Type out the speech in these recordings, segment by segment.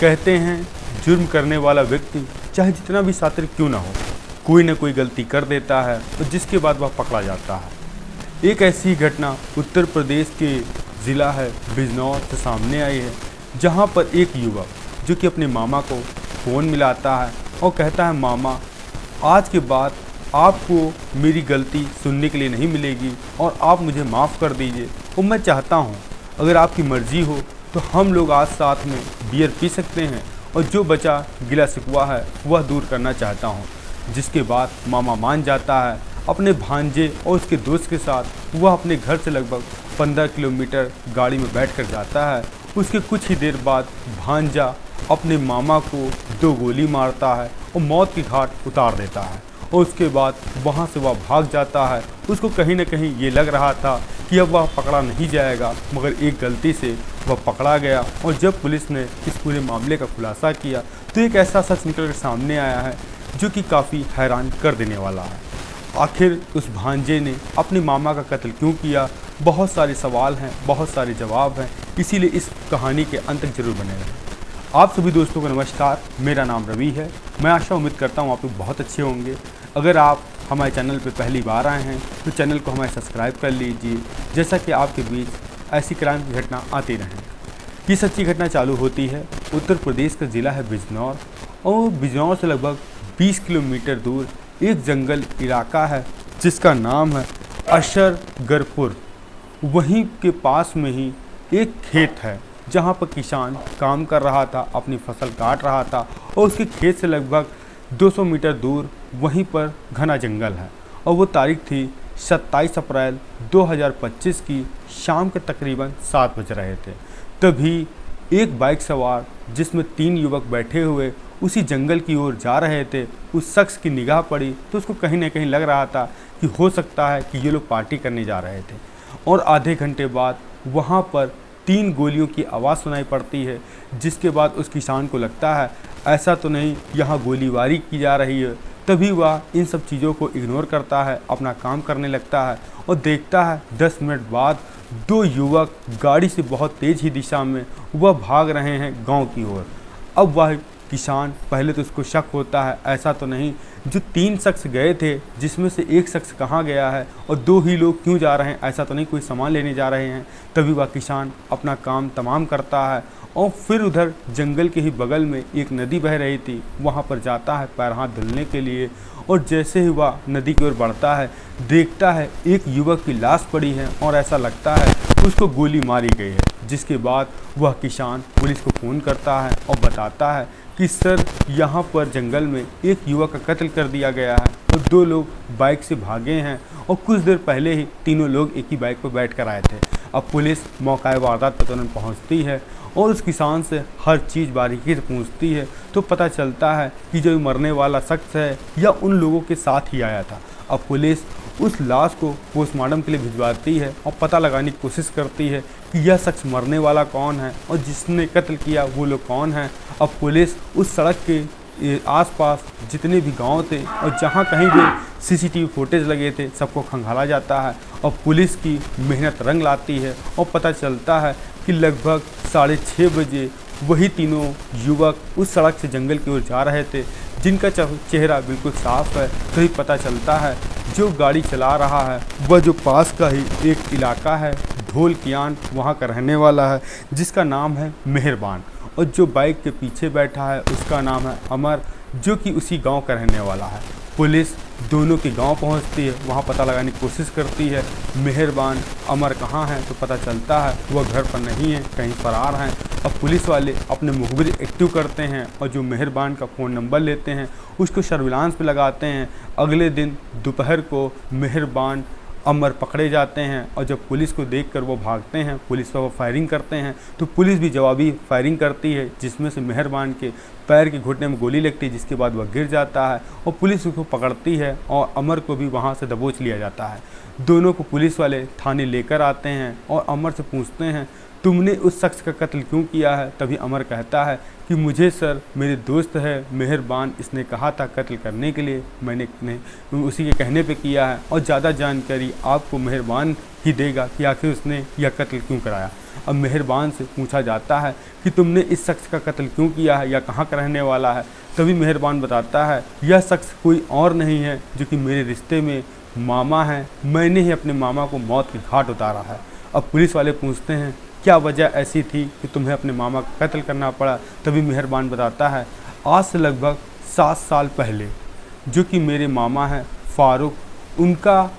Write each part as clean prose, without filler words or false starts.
कहते हैं जुर्म करने वाला व्यक्ति चाहे जितना भी शातिर क्यों ना हो, कोई ना कोई गलती कर देता है और जिसके बाद वह पकड़ा जाता है। एक ऐसी घटना उत्तर प्रदेश के ज़िला है बिजनौर से सामने आई है, जहां पर एक युवक जो कि अपने मामा को फ़ोन मिलाता है और कहता है, मामा आज के बाद आपको मेरी गलती सुनने के लिए नहीं मिलेगी और आप मुझे माफ़ कर दीजिए और मैं चाहता हूँ अगर आपकी मर्ज़ी हो तो हम लोग आज साथ में बियर पी सकते हैं और जो बचा गिला शिकवा है वह दूर करना चाहता हूँ। जिसके बाद मामा मान जाता है। अपने भांजे और उसके दोस्त के साथ वह अपने घर से लगभग 15 किलोमीटर गाड़ी में बैठकर जाता है। उसके कुछ ही देर बाद भांजा अपने मामा को 2 गोली मारता है और मौत की घाट उतार देता है और उसके बाद वहाँ से वह भाग जाता है। उसको कहीं ना कहीं ये लग रहा था कि अब वह पकड़ा नहीं जाएगा, मगर एक गलती से वह पकड़ा गया और जब पुलिस ने इस पूरे मामले का खुलासा किया तो एक ऐसा सच निकल कर सामने आया है जो कि काफ़ी हैरान कर देने वाला है। आखिर उस भांजे ने अपने मामा का कत्ल क्यों किया? बहुत सारे सवाल हैं, बहुत सारे जवाब हैं, इसीलिए इस कहानी के अंत तक जरूर बने रहें। आप सभी दोस्तों को नमस्कार, मेरा नाम रवि है। मैं आशा उम्मीद करता हूँ आप लोग बहुत अच्छे होंगे। अगर आप हमारे चैनल पर पहली बार आए हैं तो चैनल को हमारे सब्सक्राइब कर लीजिए, जैसा कि आपके बीच ऐसी क्राइम की घटना आती रहें। ये सच्ची घटना चालू होती है उत्तर प्रदेश का ज़िला है बिजनौर और बिजनौर से लगभग 20 किलोमीटर दूर एक जंगल इलाका है जिसका नाम है अशरगरपुर। वहीं के पास में ही एक खेत है जहां पर किसान काम कर रहा था, अपनी फसल काट रहा था और उसके खेत से लगभग 200 मीटर दूर वहीं पर घना जंगल है और वो तारीख थी 27 अप्रैल 2025 की शाम के तकरीबन 7 बज रहे थे। तभी एक बाइक सवार जिसमें 3 युवक बैठे हुए उसी जंगल की ओर जा रहे थे, उस शख्स की निगाह पड़ी तो उसको कहीं ना कहीं लग रहा था कि हो सकता है कि ये लोग पार्टी करने जा रहे थे। और आधे घंटे बाद वहाँ पर 3 गोलियों की आवाज़ सुनाई पड़ती है, जिसके बाद उस किसान को लगता है ऐसा तो नहीं यहाँ गोलीबारी की जा रही है। तभी वह इन सब चीज़ों को इग्नोर करता है, अपना काम करने लगता है और देखता है 10 मिनट बाद 2 युवक गाड़ी से बहुत तेज़ ही दिशा में वह भाग रहे हैं गांव की ओर। अब वह किसान पहले तो उसको शक होता है ऐसा तो नहीं जो 3 शख्स गए थे जिसमें से एक शख्स कहाँ गया है और 2 ही लोग क्यों जा रहे हैं, ऐसा तो नहीं कोई सामान लेने जा रहे हैं। तभी वह किसान अपना काम तमाम करता है और फिर उधर जंगल के ही बगल में एक नदी बह रही थी, वहाँ पर जाता है पैर हाथ धुलने के लिए और जैसे ही वह नदी की ओर बढ़ता है देखता है एक युवक की लाश पड़ी है और ऐसा लगता है उसको गोली मारी गई है। जिसके बाद वह किसान पुलिस को फ़ोन करता है और बताता है कि सर यहाँ पर जंगल में एक युवक का कत्ल कर दिया गया है और 2 लोग बाइक से भागे हैं और कुछ देर पहले ही तीनों लोग एक ही बाइक पर बैठ कर आए थे। अब पुलिस मौका वारदात पर तुरंत पहुँचती है और उस किसान से हर चीज़ बारीकी से पूछती है तो पता चलता है कि जो मरने वाला शख्स है या उन लोगों के साथ ही आया था। अब पुलिस उस लाश को पोस्टमार्टम के लिए भिजवाती है और पता लगाने की कोशिश करती है कि यह शख्स मरने वाला कौन है और जिसने कत्ल किया वो लोग कौन हैं। अब पुलिस उस सड़क के आसपास जितने भी गांव थे और जहां कहीं भी सीसीटीवी फुटेज लगे थे सबको खंगाला जाता है और पुलिस की मेहनत रंग लाती है और पता चलता है कि लगभग 6:30 बजे वही तीनों युवक उस सड़क से जंगल की ओर जा रहे थे, जिनका चेहरा बिल्कुल साफ है। तभी पता चलता है जो गाड़ी चला रहा है वह जो पास का ही एक इलाका है ढोलकियान, वहाँ का रहने वाला है जिसका नाम है मेहरबान और जो बाइक के पीछे बैठा है उसका नाम है अमर, जो कि उसी गांव का रहने वाला है। पुलिस दोनों के गांव पहुंचती है, वहां पता लगाने की कोशिश करती है मेहरबान अमर कहां है तो पता चलता है वह घर पर नहीं है, कहीं फरार हैं। अब पुलिस वाले अपने मुखबिर एक्टिव करते हैं और जो मेहरबान का फ़ोन नंबर लेते हैं उसको सर्विलांस पे लगाते हैं। अगले दिन दोपहर को मेहरबान अमर पकड़े जाते हैं और जब पुलिस को देखकर वो भागते हैं, पुलिस पर वो फायरिंग करते हैं तो पुलिस भी जवाबी फायरिंग करती है, जिसमें से मेहरबान के पैर के घुटने में गोली लगती है, जिसके बाद वह गिर जाता है और पुलिस उसको पकड़ती है और अमर को भी वहाँ से दबोच लिया जाता है। दोनों को पुलिस वाले थाने लेकर आते हैं और अमर से पूछते हैं तुमने उस शख्स का कत्ल क्यों किया है? तभी अमर कहता है कि मुझे सर, मेरे दोस्त है मेहरबान, इसने कहा था कत्ल करने के लिए, मैंने उसी के कहने पे किया है और ज़्यादा जानकारी आपको मेहरबान ही देगा कि आखिर उसने यह कत्ल क्यों कराया। अब मेहरबान से पूछा जाता है कि तुमने इस शख्स का कत्ल क्यों किया है या कहाँ का रहने वाला है? तभी मेहरबान बताता है यह शख्स कोई और नहीं है जो कि मेरे रिश्ते में मामा है, मैंने ही अपने मामा को मौत के घाट उतारा है। अब पुलिस वाले पूछते हैं क्या वजह ऐसी थी कि तुम्हें अपने मामा का कत्ल करना पड़ा? तभी मेहरबान बताता है आज से लगभग 7 साल पहले जो कि मेरे मामा हैं फ़ारूक, उनका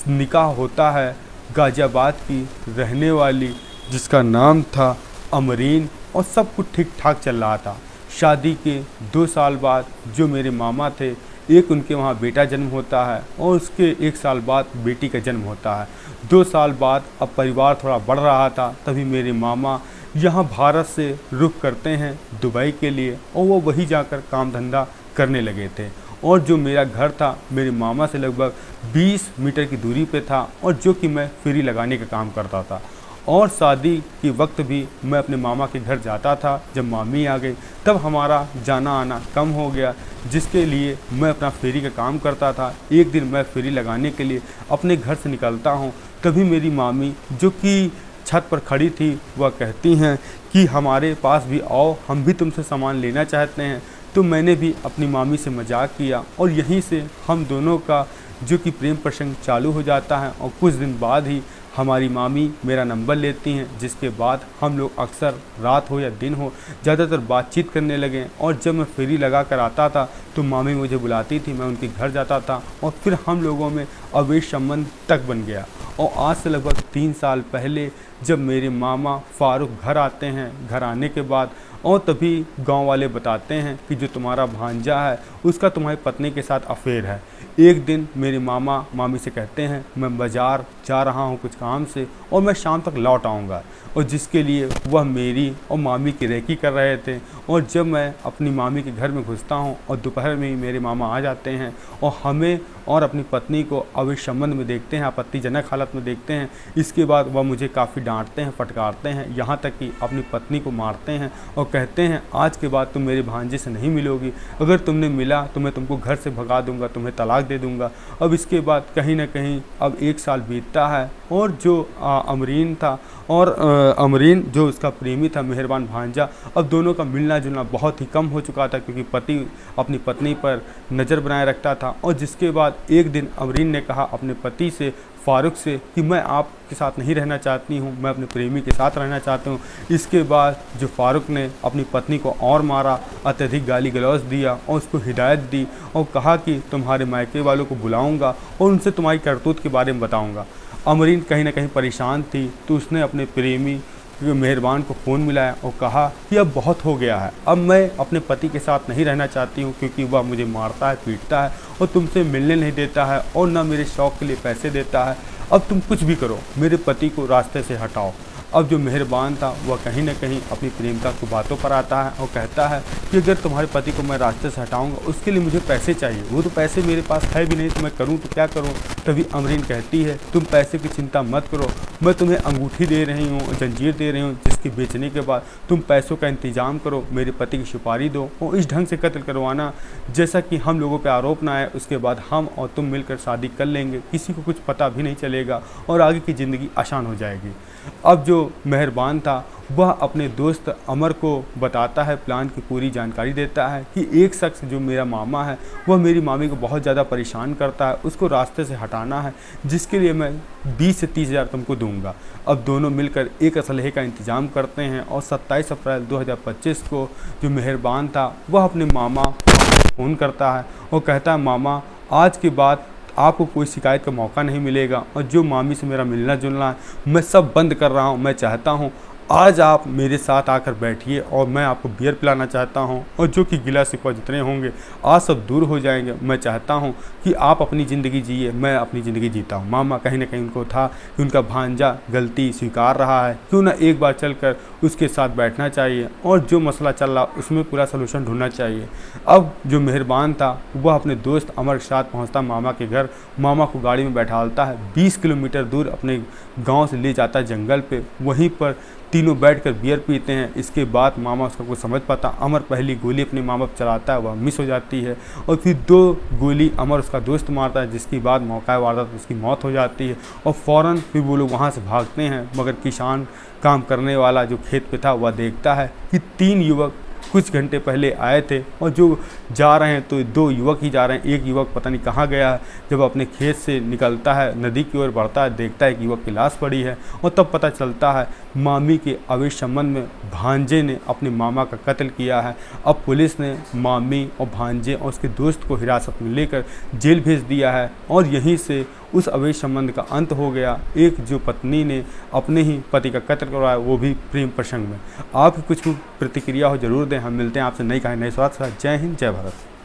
निकाह होता है गाज़ियाबाद की रहने वाली जिसका नाम था अमरीन, और सब कुछ ठीक ठाक चल रहा था। शादी के 2 साल बाद जो मेरे मामा थे, एक उनके वहाँ बेटा जन्म होता है और उसके 1 साल बाद बेटी का जन्म होता है। 2 साल बाद अब परिवार थोड़ा बढ़ रहा था, तभी मेरे मामा यहाँ भारत से रुख करते हैं दुबई के लिए और वो वहीं जाकर काम धंधा करने लगे थे। और जो मेरा घर था मेरे मामा से लगभग 20 मीटर की दूरी पे था और जो कि मैं फेरी लगाने का काम करता था। और शादी के वक्त भी मैं अपने मामा के घर जाता था। जब मामी आ गई तब हमारा जाना आना कम हो गया, जिसके लिए मैं अपना फेरी का काम करता था। एक दिन मैं फेरी लगाने के लिए अपने घर से निकलता हूँ, तभी मेरी मामी जो कि छत पर खड़ी थी वह कहती हैं कि हमारे पास भी आओ, हम भी तुमसे सामान लेना चाहते हैं। तो मैंने भी अपनी मामी से मजाक किया और यहीं से हम दोनों का जो कि प्रेम प्रसंग चालू हो जाता है। और कुछ दिन बाद ही हमारी मामी मेरा नंबर लेती हैं, जिसके बाद हम लोग अक्सर रात हो या दिन हो ज़्यादातर बातचीत करने लगे। और जब मैं फेरी लगा कर आता था तो मामी मुझे बुलाती थी, मैं उनके घर जाता था और फिर हम लोगों में अवैध संबंध तक बन गया। और आज से लगभग 3 साल पहले जब मेरे मामा फ़ारूक घर आते हैं, घर आने के बाद और तभी गांव वाले बताते हैं कि जो तुम्हारा भांजा है उसका तुम्हारी पत्नी के साथ अफेयर है। एक दिन मेरे मामा मामी से कहते हैं मैं बाज़ार जा रहा हूं कुछ काम से और मैं शाम तक लौट आऊंगा, और जिसके लिए वह मेरी और मामी की रेकी कर रहे थे। और जब मैं अपनी मामी के घर में घुसता हूं और दोपहर में ही मेरे मामा आ जाते हैं और हमें और अपनी पत्नी को अवैध संबंध में देखते हैं, आपत्तिजनक हालत में देखते हैं। इसके बाद वह मुझे काफ़ी डांटते हैं, फटकारते हैं, यहाँ तक कि अपनी पत्नी को मारते हैं और कहते हैं आज के बाद तुम मेरे भांजे से नहीं मिलोगी, अगर तुमने मिला तो मैं तुमको घर से भगा दूंगा, तुम्हें तलाक दे दूंगा। अब इसके बाद कहीं ना कहीं अब 1 साल बीतता है और जो अमरीन था और अमरीन जो उसका प्रेमी था मेहरबान भांजा, अब दोनों का मिलना जुलना बहुत ही कम हो चुका था क्योंकि पति अपनी पत्नी पर नज़र बनाए रखता था। और जिसके बाद एक दिन अमरीन ने कहा अपने पति से फ़ारूक से कि मैं आपके साथ नहीं रहना चाहती हूँ, मैं अपने प्रेमी के साथ रहना चाहती हूँ। इसके बाद जो फ़ारूक ने अपनी पत्नी को और मारा, अत्यधिक गाली गलौज दिया और उसको हिदायत दी और कहा कि तुम्हारे मायके वालों को बुलाऊंगा और उनसे तुम्हारी करतूत के बारे में बताऊंगा। अमरीन कहीं ना कहीं परेशान थी तो उसने अपने प्रेमी मेहरबान को फ़ोन मिलाया और कहा कि अब बहुत हो गया है, अब मैं अपने पति के साथ नहीं रहना चाहती हूँ क्योंकि वह मुझे मारता है, पीटता है और तुमसे मिलने नहीं देता है और ना मेरे शौक़ के लिए पैसे देता है। अब तुम कुछ भी करो, मेरे पति को रास्ते से हटाओ। अब जो मेहरबान था वह कहीं ना कहीं अपनी प्रेमिका की बातों पर आता है और कहता है कि अगर तुम्हारे पति को मैं रास्ते से हटाऊंगा उसके लिए मुझे पैसे चाहिए, वो तो पैसे मेरे पास है भी नहीं, तो मैं करूं तो क्या करूं। तभी अमरीन कहती है तुम पैसे की चिंता मत करो, मैं तुम्हें अंगूठी दे रही हूँ, जंजीर दे रही हूँ, जिसके बेचने के बाद तुम पैसों का इंतजाम करो, मेरे पति की सुपारी दो और इस ढंग से कत्ल करवाना जैसा कि हम लोगों पर आरोप ना आए। उसके बाद हम और तुम मिलकर शादी कर लेंगे, किसी को कुछ पता भी नहीं चलेगा और आगे की ज़िंदगी आसान हो जाएगी। अब जो मेहरबान था वह अपने दोस्त अमर को बताता है, प्लान की पूरी जानकारी देता है कि एक शख्स जो मेरा मामा है वह मेरी मामी को बहुत ज़्यादा परेशान करता है, उसको रास्ते से हटाना है, जिसके लिए मैं 20 से 30 हज़ार तुमको दूंगा। अब दोनों मिलकर एक असलहे का इंतज़ाम करते हैं और 27 अप्रैल 2025 को जो मेहरबान था वह अपने मामा को फ़ोन करता है और कहता है मामा आज के बाद आपको कोई शिकायत का मौका नहीं मिलेगा और जो मामी से मेरा मिलना जुलना है मैं सब बंद कर रहा हूँ। मैं चाहता हूँ आज आप मेरे साथ आकर बैठिए और मैं आपको बियर पिलाना चाहता हूं और जो कि गिला शिकवा जितने होंगे आज सब दूर हो जाएंगे। मैं चाहता हूं कि आप अपनी ज़िंदगी जिए, मैं अपनी ज़िंदगी जीता हूं। मामा कहीं ना कहीं उनको था कि उनका भांजा गलती स्वीकार रहा है, क्यों ना एक बार चलकर उसके साथ बैठना चाहिए और जो मसला चल रहा उसमें पूरा सलूशन ढूंढना चाहिए। अब जो मेहरबान था वह अपने दोस्त अमर के साथ पहुँचता मामा के घर, मामा को गाड़ी में बैठालता है, 20 किलोमीटर दूर अपने गाँव से ले जाता है जंगल पर। वहीं पर तीनों बैठकर बियर पीते हैं। इसके बाद मामा उसका कुछ समझ पाता, अमर पहली गोली अपने मामा पर चलाता है, वह मिस हो जाती है और फिर 2 गोली अमर उसका दोस्त मारता है, जिसके बाद मौका वारदात उसकी मौत हो जाती है और फ़ौरन फिर वो लोग वहाँ से भागते हैं। मगर किसान काम करने वाला जो खेत पे था वह देखता है कि 3 युवक कुछ घंटे पहले आए थे और जो जा रहे हैं तो 2 युवक ही जा रहे हैं, एक युवक पता नहीं कहाँ गया है। जब अपने खेत से निकलता है, नदी की ओर बढ़ता है, देखता है कि युवक की लाश पड़ी है और तब पता चलता है मामी के अवैध संबंध में भांजे ने अपने मामा का कत्ल किया है। अब पुलिस ने मामी और भांजे और उसके दोस्त को हिरासत में लेकर जेल भेज दिया है और यहीं से उस अवैध संबंध का अंत हो गया। एक जो पत्नी ने अपने ही पति का कत्ल करवाया, वो भी प्रेम प्रसंग में। आपकी कुछ प्रतिक्रिया हो जरूर दें। हम मिलते हैं आपसे नई कहानी नए स्वाद के साथ। जय हिंद, जय भारत।